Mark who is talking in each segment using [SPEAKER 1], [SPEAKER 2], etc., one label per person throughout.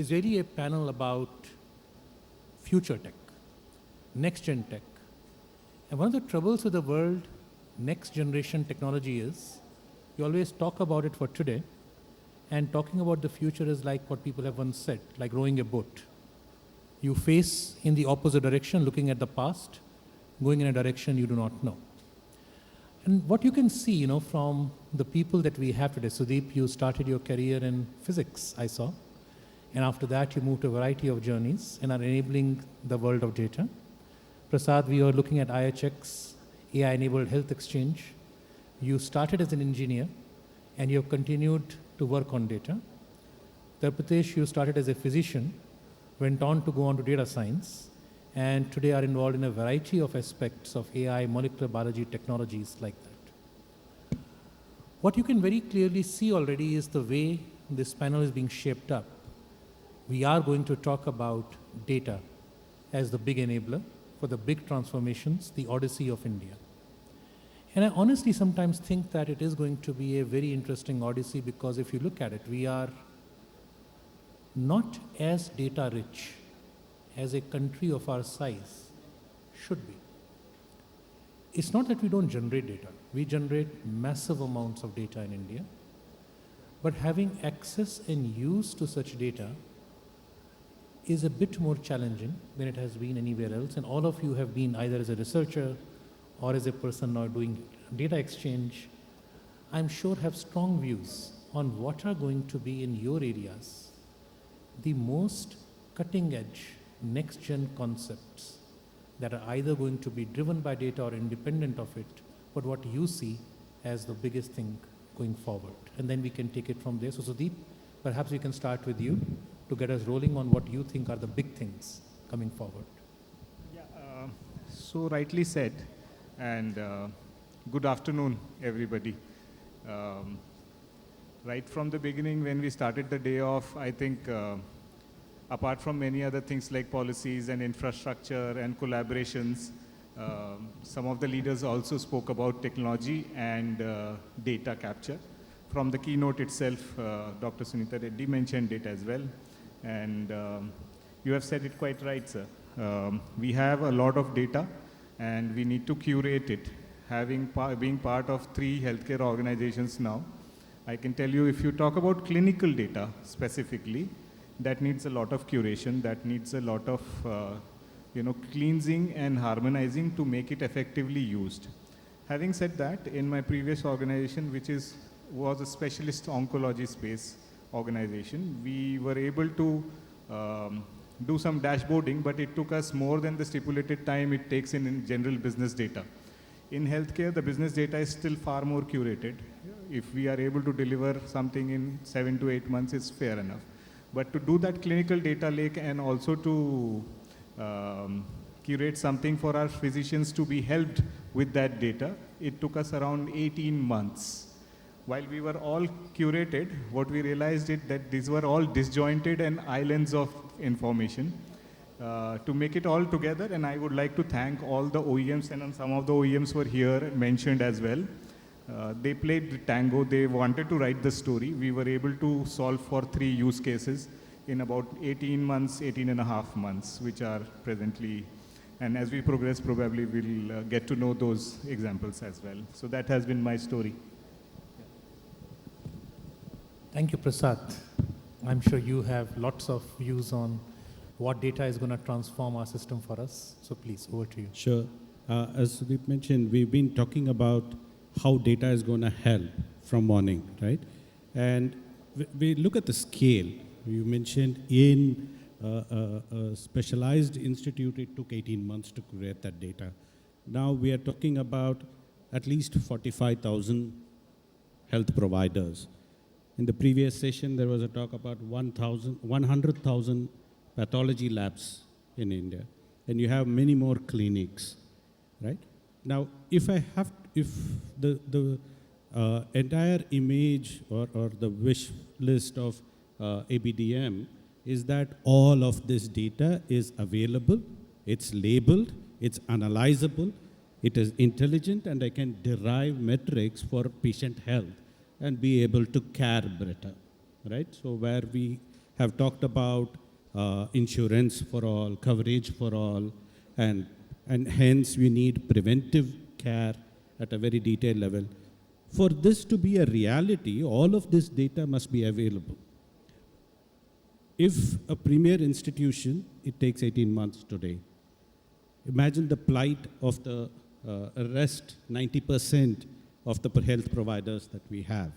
[SPEAKER 1] is really a panel about future tech, next-gen tech. And one of the troubles with the world next generation technology is, you always talk about it for today, and talking about the future is like what people have once said, like rowing a boat. You face in the opposite direction, looking at the past, going in a direction you do not know. And what you can see, from the people that we have today, Sudeep, you started your career in physics, I saw. And after that, you moved to a variety of journeys and are enabling the world of data. Prasad, we are looking at IHX, AI-enabled health exchange. You started as an engineer, and you have continued to work on data. Tarpatesh, you started as a physician, went on to go on to data science, and today are involved in a variety of aspects of AI, molecular biology technologies like that. What you can very clearly see already is the way this panel is being shaped up. We are going to talk about data as the big enabler for the big transformations, the Odyssey of India. And I honestly sometimes think that it is going to be a very interesting Odyssey, because if you look at it, we are not as data rich as a country of our size should be. It's not that we don't generate data. We generate massive amounts of data in India. But having access and use to such data is a bit more challenging than it has been anywhere else. And all of you have been either as a researcher or as a person now doing data exchange, I'm sure have strong views on what are going to be in your areas the most cutting edge next-gen concepts that are either going to be driven by data or independent of it, but what you see as the biggest thing going forward. And then we can take it from there. So Sudeep, perhaps we can start with you to get us rolling on what you think are the big things coming forward.
[SPEAKER 2] Yeah, so rightly said, and good afternoon, everybody. Right from the beginning, when we started the day off, I think apart from many other things like policies and infrastructure and collaborations, some of the leaders also spoke about technology and data capture. From the keynote itself, Dr. Sunita Reddy mentioned it as well. And you have said it quite right, sir. We have a lot of data, and we need to curate it. Being part of 3 healthcare organizations now, I can tell you, if you talk about clinical data specifically, that needs a lot of curation, that needs a lot of cleansing and harmonizing to make it effectively used. Having said that, in my previous organization, which was a specialist oncology space organization, we were able to do some dashboarding, but it took us more than the stipulated time it takes in general business data. In healthcare, the business data is still far more curated. If we are able to deliver something in 7 to 8 months, it's fair enough. But to do that clinical data lake and also to curate something for our physicians to be helped with that data, it took us around 18 months. While we were all curated, what we realized is that these were all disjointed and islands of information. To make it all together, and I would like to thank all the OEMs, and some of the OEMs were here mentioned as well. They played the tango, they wanted to write the story. We were able to solve for 3 use cases in about 18 months, 18 and a half months, which are presently, and as we progress, probably we'll get to know those examples as well. So that has been my story.
[SPEAKER 1] Thank you, Prasad. I'm sure you have lots of views on what data is going to transform our system for us. So please, over to you.
[SPEAKER 3] Sure. As Sudeep mentioned, we've been talking about how data is going to help from morning, right? And we look at the scale. You mentioned in a specialized institute, it took 18 months to create that data. Now we are talking about at least 45,000 health providers. In the previous session, there was a talk about 100,000 pathology labs in India, and you have many more clinics, right? Now, if the entire image or the wish list of ABDM is that all of this data is available, it's labeled, it's analyzable, it is intelligent, and I can derive metrics for patient health and be able to care better, right? So where we have talked about insurance for all, coverage for all, and hence we need preventive care at a very detailed level. For this to be a reality, all of this data must be available. If a premier institution, it takes 18 months today. Imagine the plight of the rest 90% of the health providers that we have.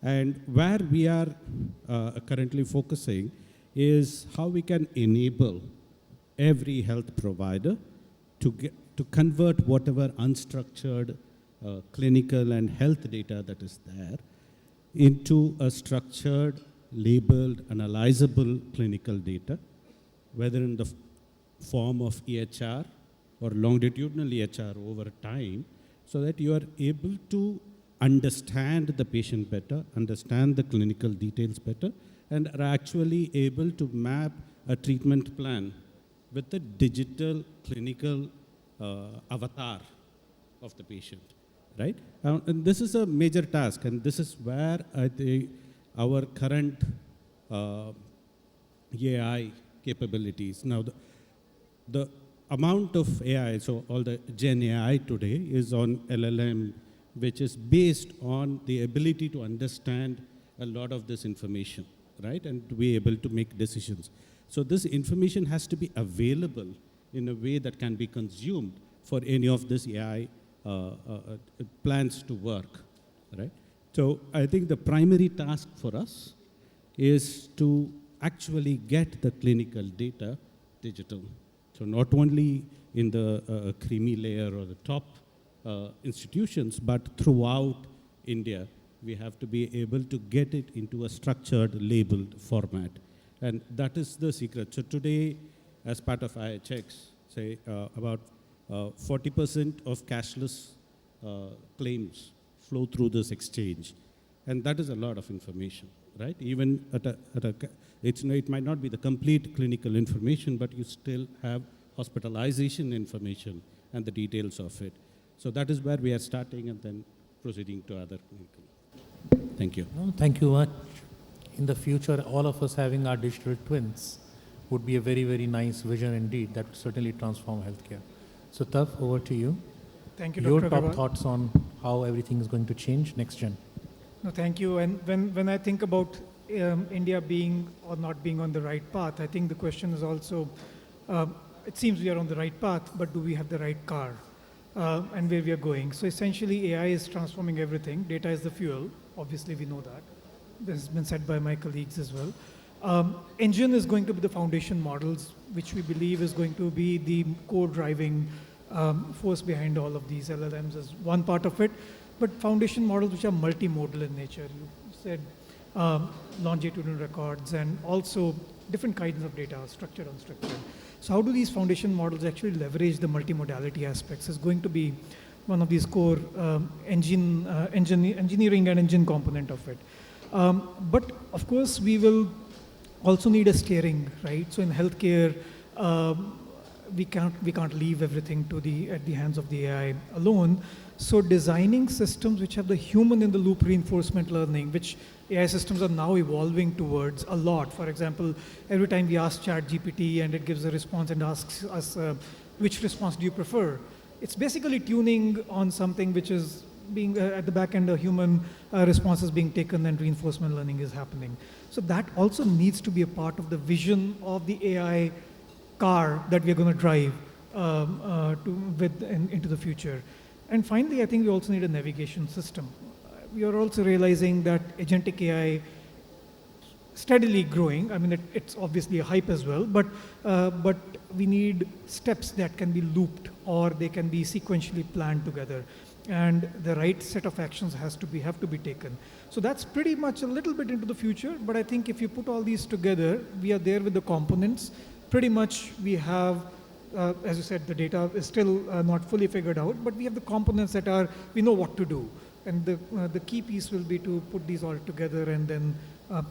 [SPEAKER 3] And where we are currently focusing is how we can enable every health provider to convert whatever unstructured clinical and health data that is there into a structured, labeled, analyzable clinical data, whether in the form of EHR or longitudinal EHR over time, so that you are able to understand the patient better, understand the clinical details better, and are actually able to map a treatment plan with the digital clinical avatar of the patient, right? And this is a major task, and this is where I think our current AI capabilities. Now, the amount of AI, so all the Gen AI today is on LLM, which is based on the ability to understand a lot of this information, right? And to be able to make decisions. So this information has to be available in a way that can be consumed for any of this AI plans to work, right? So I think the primary task for us is to actually get the clinical data digital. So not only in the creamy layer or the top institutions, but throughout India, we have to be able to get it into a structured, labeled format. And that is the secret. So today, as part of IHX, say about 40% of cashless claims flow through this exchange. And that is a lot of information, right? Even it might not be the complete clinical information, but you still have hospitalization information and the details of it. So that is where we are starting and then proceeding to other clinical. Thank you.
[SPEAKER 1] No, thank you much. In the future, all of us having our digital twins would be a very, very nice vision indeed that would certainly transform healthcare. So Tav, over to you.
[SPEAKER 4] Thank you,
[SPEAKER 1] Your
[SPEAKER 4] Dr.
[SPEAKER 1] top
[SPEAKER 4] Agarwal.
[SPEAKER 1] thoughts on how everything is going to change next gen.
[SPEAKER 4] No, thank you. And when I think about India being or not being on the right path, I think the question is also, it seems we are on the right path, but do we have the right car and where we are going? So essentially, AI is transforming everything. Data is the fuel. Obviously, we know that. This has been said by my colleagues as well. Engine is going to be the foundation models, which we believe is going to be the core driving force behind all of these. LLMs is one part of it, but foundation models which are multimodal in nature. You said longitudinal records and also different kinds of data, structured, unstructured. So how do these foundation models actually leverage the multimodality aspects is going to be one of these core engineering and engine component of it. But of course, we will also need a steering, right? So in healthcare, we can't leave everything at the hands of the AI alone. So designing systems which have the human in the loop reinforcement learning, which AI systems are now evolving towards a lot. For example, every time we ask ChatGPT and it gives a response and asks us which response do you prefer, it's basically tuning on something which is being at the back end, a human response is being taken and reinforcement learning is happening. So that also needs to be a part of the vision of the AI car that we're going to drive into the future. And finally, I think we also need a navigation system. We are also realizing that agentic AI steadily growing. I mean, it's obviously a hype as well, but we need steps that can be looped or they can be sequentially planned together. And the right set of actions have to be taken. So that's pretty much a little bit into the future, but I think if you put all these together, we are there with the components. Pretty much we have, as you said, the data is still not fully figured out, but we have the components that we know what to do. And the key piece will be to put these all together and then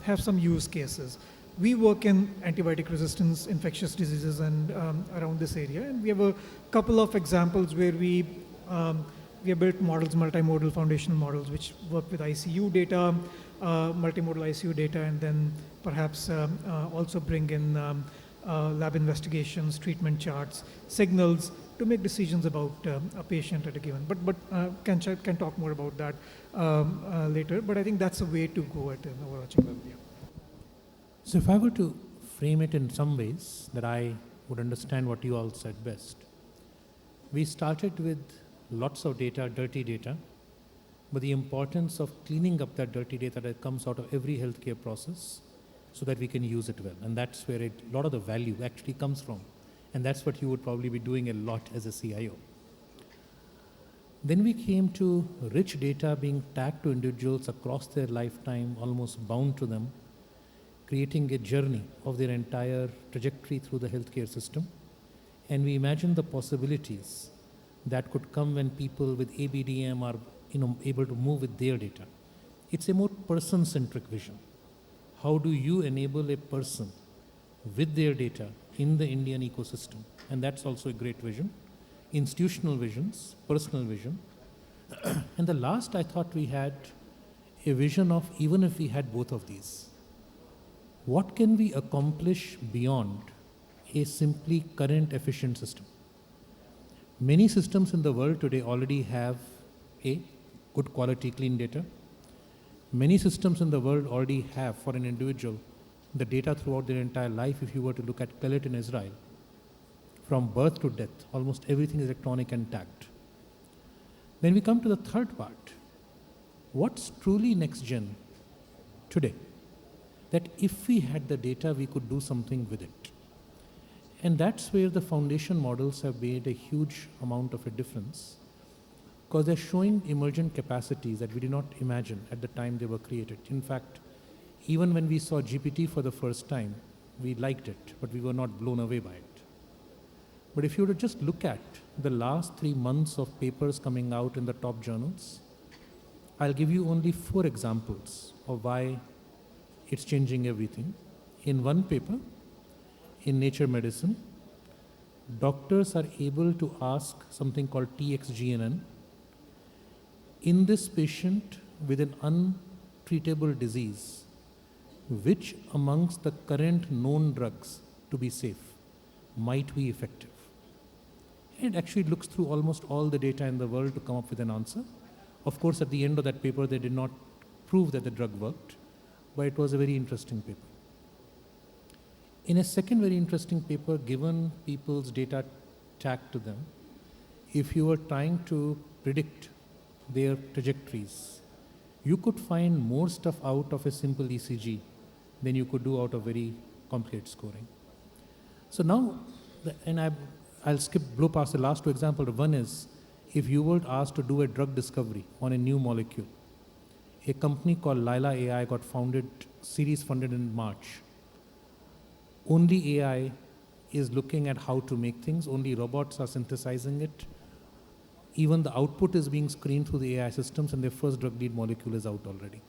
[SPEAKER 4] have some use cases. We work in antibiotic resistance, infectious diseases, and around this area. And we have a couple of examples where we have built models, multimodal foundational models, which work with ICU data, multimodal ICU data, and then perhaps also bring in lab investigations, treatment charts, signals to make decisions about a patient at a given. But can talk more about that later. But I think that's a way to go at an overarching level. Yeah.
[SPEAKER 1] So if I were to frame it in some ways that I would understand what you all said best, we started with lots of data, dirty data, but the importance of cleaning up that dirty data that comes out of every healthcare process so that we can use it well. And that's where a lot of the value actually comes from. And that's what you would probably be doing a lot as a CIO. Then we came to rich data being tagged to individuals across their lifetime, almost bound to them, creating a journey of their entire trajectory through the healthcare system. And we imagine the possibilities that could come when people with ABDM are able to move with their data. It's a more person-centric vision. How do you enable a person with their data in the Indian ecosystem? And that's also a great vision. Institutional visions, personal vision. And the last, I thought we had a vision of, even if we had both of these, what can we accomplish beyond a simply current efficient system? Many systems in the world today already have a good quality clean data. Many systems in the world already have, for an individual, the data throughout their entire life. If you were to look at Pellet in Israel, from birth to death, almost everything is electronic and tagged. Then we come to the third part. What's truly next gen today? That if we had the data, we could do something with it. And that's where the foundation models have made a huge amount of a difference, because they're showing emergent capacities that we did not imagine at the time they were created. In fact, even when we saw GPT for the first time, we liked it, but we were not blown away by it. But if you were to just look at the last 3 months of papers coming out in the top journals, I'll give you only 4 examples of why it's changing everything. In one paper, in Nature Medicine, doctors are able to ask something called TXGNN. In this patient with an untreatable disease, which amongst the current known drugs to be safe might be effective? And it actually looks through almost all the data in the world to come up with an answer. Of course, at the end of that paper, they did not prove that the drug worked, but it was a very interesting paper. In a second very interesting paper, given people's data tagged to them, if you were trying to predict their trajectories, you could find more stuff out of a simple ECG than you could do out of very complicated scoring. So now, I'll blow past the last 2 examples. One is, if you were asked to do a drug discovery on a new molecule, a company called Lila AI got series funded in March. Only AI is looking at how to make things. Only robots are synthesizing it. Even the output is being screened through the AI systems, and their first drug lead molecule is out already.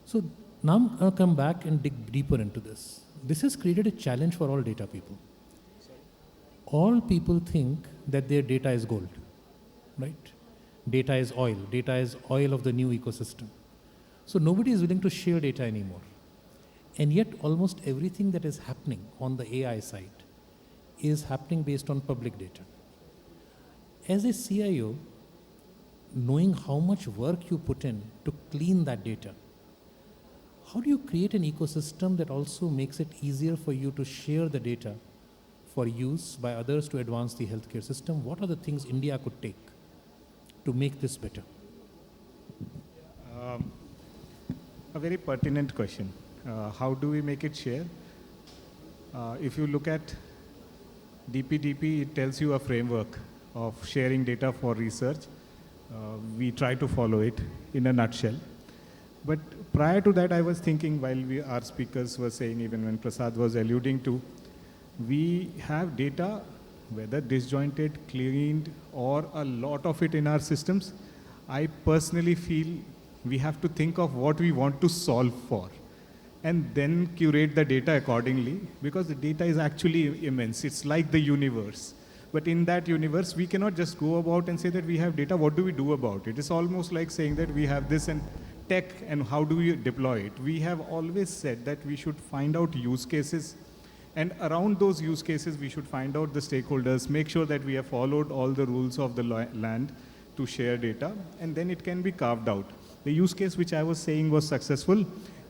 [SPEAKER 1] So now I'm going to come back and dig deeper into this. This has created a challenge for all data people. All people think that their data is gold, right? Data is oil. Data is oil of the new ecosystem. So nobody is willing to share data anymore. And yet almost everything that is happening on the AI side is happening based on public data. As a CIO, knowing how much work you put in to clean that data, how do you create an ecosystem that also makes it easier for you to share the data for use by others to advance the healthcare system? What are the things India could take to make this better?
[SPEAKER 2] A very pertinent question. How do we make it share? If you look at DPDP, it tells you a framework of sharing data for research. We try to follow it in a nutshell. But prior to that, I was thinking, while our speakers were saying, even when Prasad was alluding to, we have data, whether disjointed, cleaned, or a lot of it in our systems. I personally feel we have to think of what we want to solve for, and then curate the data accordingly, because the data is actually immense. It's like the universe. But in that universe, we cannot just go about and say that we have data. What do we do about it? It's almost like saying that we have this and tech and how do we deploy it, we have always said that we should find out use cases, and around those use cases, we should find out the stakeholders, make sure that we have followed all the rules of the land to share data, and then it can be carved out. The use case which I was saying was successful.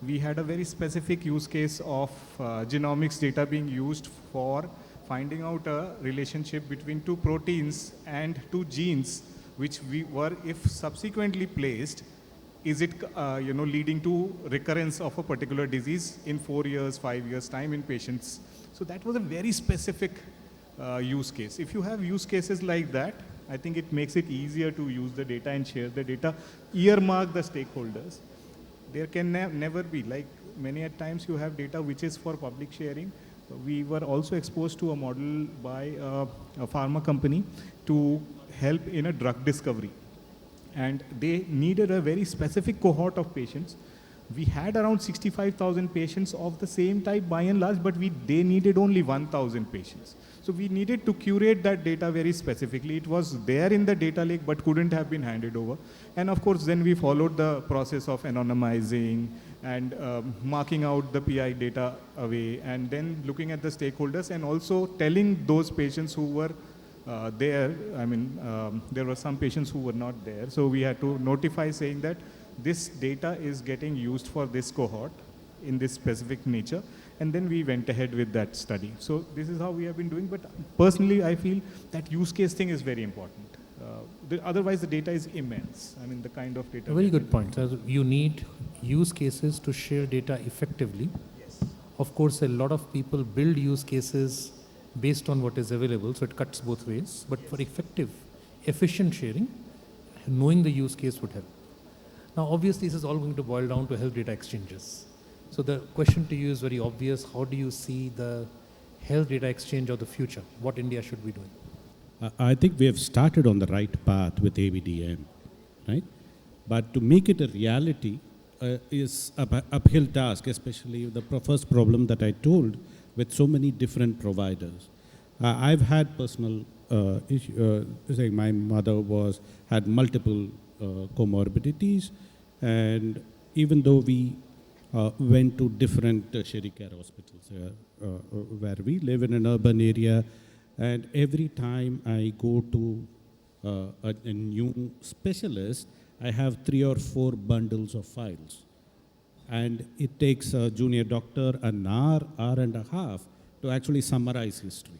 [SPEAKER 2] We had a very specific use case of genomics data being used for finding out a relationship between two proteins and two genes, which we were, if subsequently placed, is it leading to recurrence of a particular disease in 4 years, 5 years time in patients. So that was a very specific use case. If you have use cases like that, I think it makes it easier to use the data and share the data, earmark the stakeholders. There can never be, like many at times you have data which is for public sharing. We were also exposed to a model by a pharma company to help in a drug discovery. And they needed a very specific cohort of patients. We had around 65,000 patients of the same type by and large, but they needed only 1,000 patients. So we needed to curate that data very specifically. It was there in the data lake, but couldn't have been handed over. And of course, then we followed the process of anonymizing and marking out the PI data away, and then looking at the stakeholders and also telling those patients who were there. I mean, there were some patients who were not there. So we had to notify saying that this data is getting used for this cohort in this specific nature. And then we went ahead with that study. So this is how we have been doing. But personally, I feel that use case thing is very important. Otherwise, the data is immense. I mean, the kind of data.
[SPEAKER 1] A very good point. You need use cases to share data effectively.
[SPEAKER 2] Yes.
[SPEAKER 1] Of course, a lot of people build use cases based on what is available, so it cuts both ways. But for effective, efficient sharing, knowing the use case would help. Now, obviously, this is all going to boil down to health data exchanges. So the question to you is very obvious. How do you see the health data exchange of the future? What India should be doing?
[SPEAKER 3] I think we have started on the right path with ABDM, right? But to make it a reality is an uphill task, especially the first problem that I told with so many different providers. I've had personal issue, saying my mother had multiple comorbidities, and even though we went to different tertiary care hospitals where we live in an urban area, and every time I go to a new specialist, I have 3 or 4 bundles of files. And it takes a junior doctor an hour and a half to actually summarize history.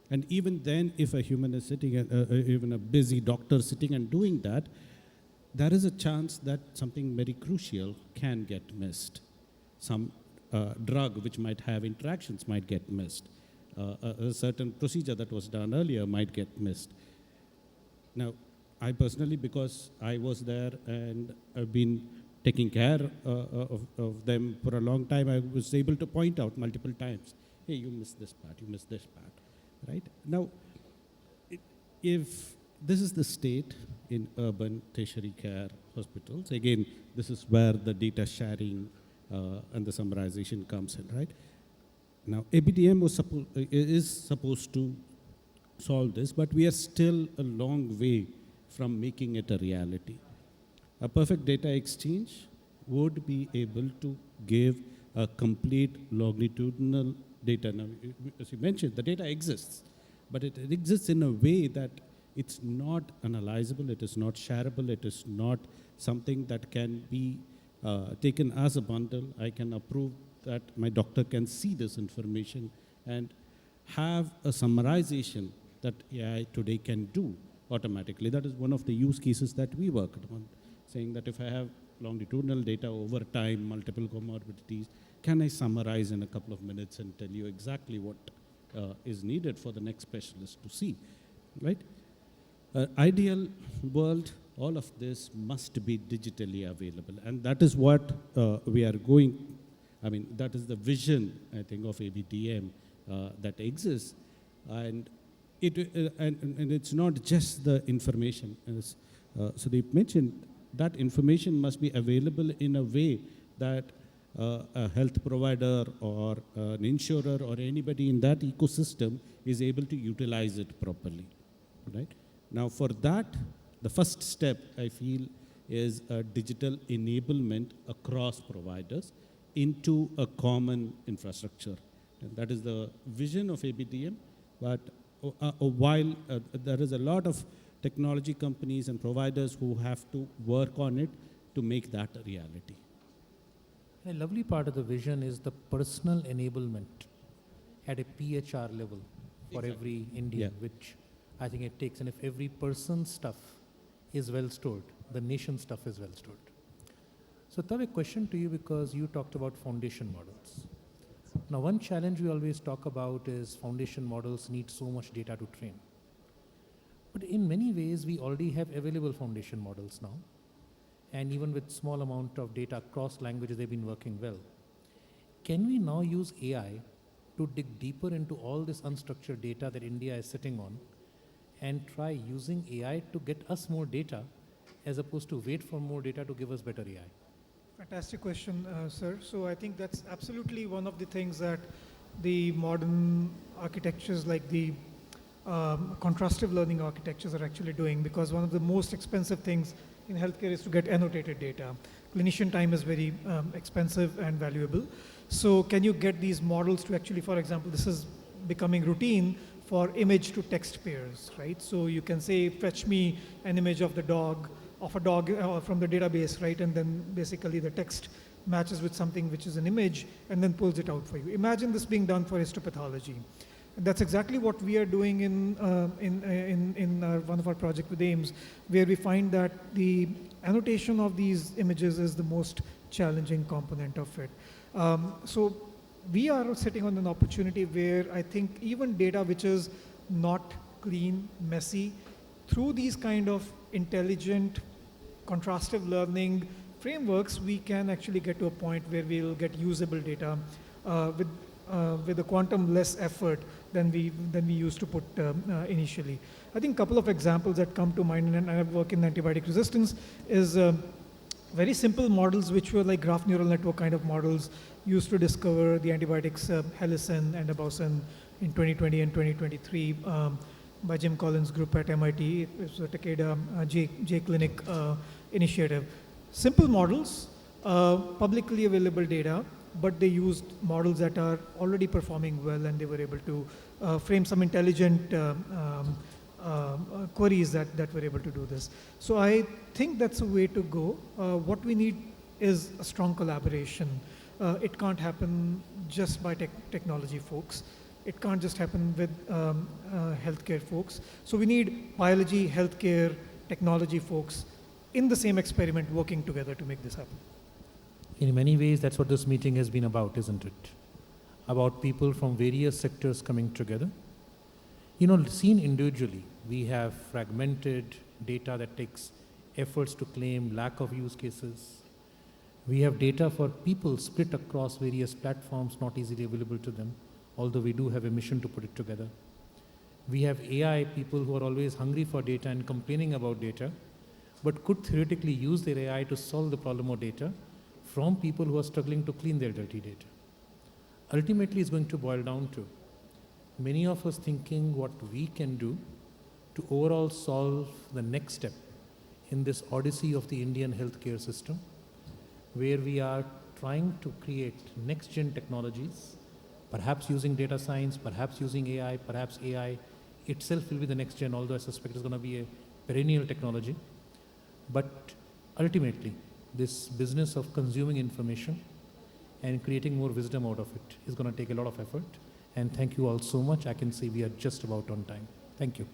[SPEAKER 3] And even then, if a human is sitting, even a busy doctor sitting and doing that, there is a chance that something very crucial can get missed. Some drug which might have interactions might get missed. A certain procedure that was done earlier might get missed. Now, I personally, because I was there and I've been taking care of them for a long time, I was able to point out multiple times, hey, you missed this part, you missed this part, right? Now, if this is the state in urban tertiary care hospitals, again, this is where the data sharing and the summarization comes in, right? Now, ABDM is supposed to solve this, but we are still a long way from making it a reality. A perfect data exchange would be able to give a complete longitudinal data. Now, as you mentioned, the data exists, but it exists in a way that it's not analyzable, it is not shareable, it is not something that can be taken as a bundle. I can approve that my doctor can see this information and have a summarization that AI today can do automatically. That is one of the use cases that we worked on, saying that if I have longitudinal data over time, multiple comorbidities, can I summarize in a couple of minutes and tell you exactly what is needed for the next specialist to see, right? Ideal world, all of this must be digitally available. And that is what we are going, I mean, that is the vision, I think, of ABDM that exists. And it's not just the information. As Sudeep mentioned, that information must be available in a way that a health provider or an insurer or anybody in that ecosystem is able to utilize it properly, right? Now, for that, the first step, I feel, is a digital enablement across providers into a common infrastructure. And that is the vision of ABDM. But while there is a lot of technology companies and providers who have to work on it to make that a reality.
[SPEAKER 1] A lovely part of the vision is the personal enablement at a PHR level for every Indian, which I think it takes. And if every person's stuff is well stored, the nation's stuff is well stored. So Tav, a question to you, because you talked about foundation models. Now, one challenge we always talk about is foundation models need so much data to train. But in many ways, we already have available foundation models now. And even with small amount of data across languages, they've been working well. Can we now use AI to dig deeper into all this unstructured data that India is sitting on and try using AI to get us more data as opposed to wait for more data to give us better AI?
[SPEAKER 4] Fantastic question, sir. So I think that's absolutely one of the things that the modern architectures like the contrastive learning architectures are actually doing, because one of the most expensive things in healthcare is to get annotated data. Clinician time is very expensive and valuable. So can you get these models to actually, for example, this is becoming routine for image to text pairs, right? So you can say, fetch me an image of a dog from the database, right? And then basically the text matches with something which is an image and then pulls it out for you. Imagine this being done for histopathology. And that's exactly what we are doing in one of our projects with AIMS, where we find that the annotation of these images is the most challenging component of it. So we are sitting on an opportunity where I think even data which is not clean, messy, through these kind of intelligent, contrastive learning frameworks, we can actually get to a point where we'll get usable data with a quantum less effort than we used to put initially. I think a couple of examples that come to mind, and I work in antibiotic resistance, is very simple models which were like graph neural network kind of models used to discover the antibiotics helicin and abaucin in 2020 and 2023 by Jim Collins' group at MIT. It was a Takeda J Clinic initiative. Simple models, publicly available data, but they used models that are already performing well, and they were able to frame some intelligent queries that were able to do this. So I think that's a way to go. What we need is a strong collaboration. It can't happen just by technology folks. It can't just happen with healthcare folks. So we need biology, healthcare, technology folks in the same experiment working together to make this happen.
[SPEAKER 1] In many ways, that's what this meeting has been about, isn't it? About people from various sectors coming together. You know, seen individually, we have fragmented data that takes efforts to claim, lack of use cases. We have data for people split across various platforms, not easily available to them, although we do have a mission to put it together. We have AI people who are always hungry for data and complaining about data, but could theoretically use their AI to solve the problem of data from people who are struggling to clean their dirty data. Ultimately, it's going to boil down to many of us thinking what we can do to overall solve the next step in this odyssey of the Indian healthcare system, where we are trying to create next-gen technologies, perhaps using data science, perhaps using AI, perhaps AI itself will be the next gen, although I suspect it's going to be a perennial technology. But ultimately, this business of consuming information and creating more wisdom out of it is going to take a lot of effort. And thank you all so much. I can see we are just about on time. Thank you.